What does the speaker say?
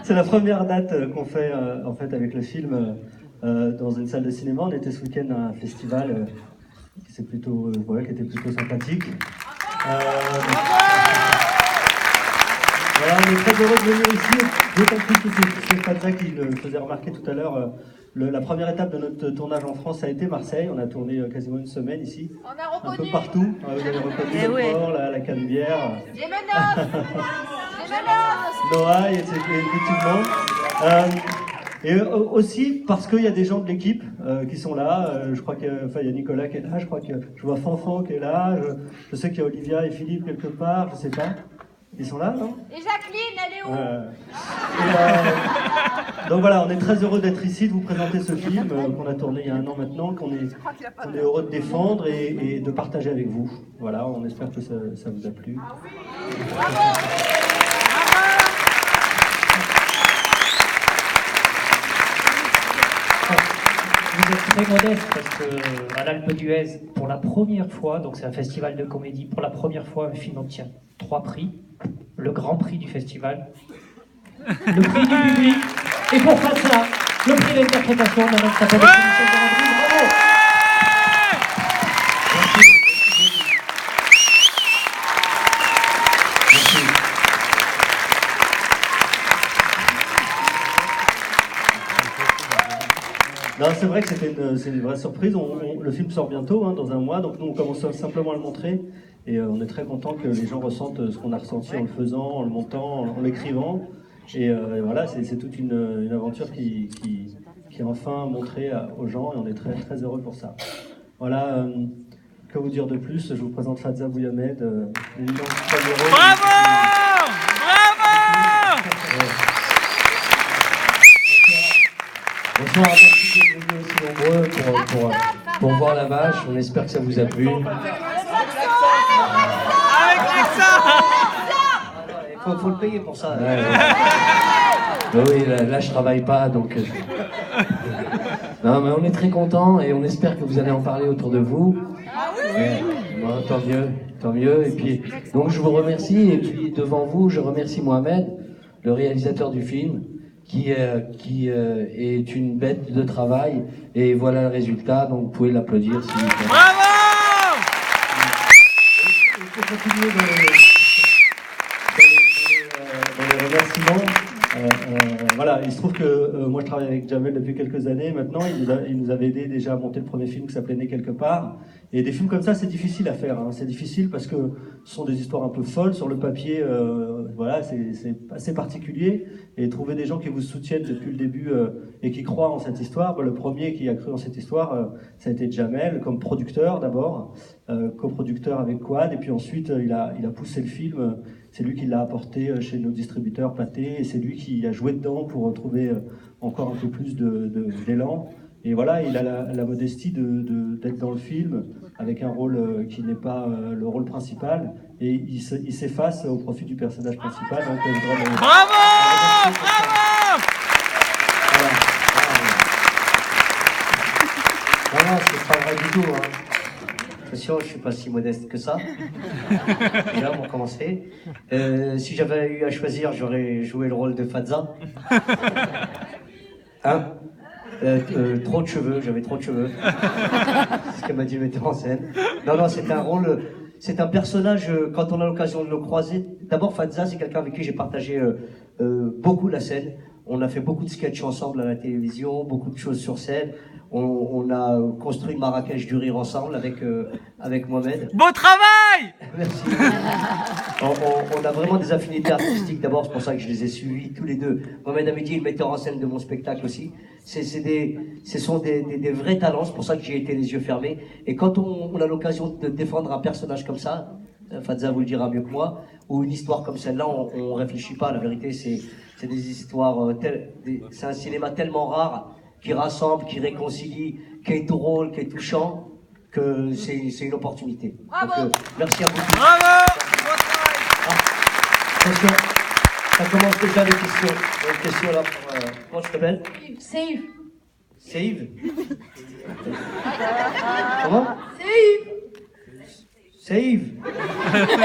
C'est la première date qu'on fait en fait avec le film dans une salle de cinéma. On était ce week-end à un festival qui était plutôt sympathique. Voilà, on est très heureux de venir ici, d'autant plus que c'est Fadza qui le faisait remarquer tout à l'heure. La première étape de notre tournage en France a été Marseille. On a tourné quasiment une semaine ici, un peu partout. Vous avez reconnu le port, la Canebière, Les menaces. Noailles, effectivement. Et aussi parce qu'il y a des gens de l'équipe qui sont là. Je crois qu'il y a Nicolas qui est là. Je crois que je vois Fanfan qui est là. Je sais qu'il y a Olivia et Philippe quelque part. Je sais pas. Ils sont là, non? Et Jacqueline, elle est où? Donc voilà, on est très heureux d'être ici, de vous présenter ce film qu'on a tourné il y a un an maintenant, qu'on est heureux de défendre et de partager avec vous. Voilà, on espère que ça vous a plu. Bravo. Vous êtes très modeste parce que à l'Alpe d'Huez, pour la première fois, donc c'est un festival de comédie, pour la première fois un film obtient 3 prix. Le grand prix du festival, le prix du public, et pour faire ça, le prix d'interprétation d'un mec qui s'appelle Bravo! Non, c'est vrai que c'est une vraie surprise. Le film sort bientôt, dans un mois, donc nous on commence simplement à le montrer. Et on est très content que les gens ressentent ce qu'on a ressenti en le faisant, en le montant, en l'écrivant. Et voilà, c'est toute une aventure qui est enfin montrée aux gens et on est très, très heureux pour ça. Voilà, que vous dire de plus? Je vous présente Fadza Bouyamed, une immense heureux. Bravo! Bonsoir, merci d'être venus aussi nombreux pour voir la vache. On espère que ça vous a plu. Avec l'accent! Il faut le payer pour ça. Oui, là je travaille pas, donc... Non, mais on est très contents et on espère que vous allez en parler autour de vous. Bon, tant mieux. Et puis, donc je vous remercie. Et puis devant vous, je remercie Mohamed, le réalisateur du film, qui est une bête de travail. Et voilà le résultat, donc vous pouvez l'applaudir s'il vous plaît. Bravo! Il faut continuer dans les remerciements. Voilà, il se trouve que moi je travaille avec Jamel depuis quelques années maintenant. Il nous avait aidé déjà à monter le premier film qui s'appelait Né quelque part. Et des films comme ça, c'est difficile à faire. C'est difficile parce que ce sont des histoires un peu folles sur le papier. Voilà, c'est assez particulier. Et trouver des gens qui vous soutiennent depuis le début et qui croient en cette histoire. Le premier qui a cru en cette histoire, ça a été Jamel, comme producteur d'abord, coproducteur avec Quad. Et puis ensuite, il a poussé le film. C'est lui qui l'a apporté chez nos distributeurs Pathé. Et c'est lui qui a joué dedans pour trouver encore un peu plus d'élan. Et voilà, il a la modestie d'être dans le film avec un rôle qui n'est pas le rôle principal. Et il s'efface au profit du personnage principal. Donc, Bravo! Non, c'est pas vrai du tout. Attention, je suis pas si modeste que ça. Déjà, pour commencer. Si j'avais eu à choisir, j'aurais joué le rôle de Fadza. Trop de cheveux, j'avais trop de cheveux. C'est ce qu'elle m'a dit le metteur en scène. Non, c'est un personnage, quand on a l'occasion de le croiser. D'abord, Fadza, c'est quelqu'un avec qui j'ai partagé beaucoup la scène. On a fait beaucoup de sketchs ensemble à la télévision, beaucoup de choses sur scène. On a construit Marrakech du rire ensemble avec Mohamed. Beau travail! Merci. On a vraiment des affinités artistiques. D'abord, c'est pour ça que je les ai suivis tous les deux. Mohamed Hamidi, le metteur en scène de mon spectacle aussi. Ce sont des vrais talents. C'est pour ça que j'y ai été les yeux fermés. Et quand on a l'occasion de défendre un personnage comme ça, Fadza vous le dira mieux que moi, ou une histoire comme celle-là, on réfléchit pas. La vérité, c'est des histoires, c'est un cinéma tellement rare qui rassemble, qui réconcilie, qui est drôle, qui est touchant, que c'est une opportunité. Bravo. Donc, merci à vous. Bravo! Attention, ça commence déjà les questions. Une question là pour... comment tu t'appelles? Save. Save. Comment? Save. Save.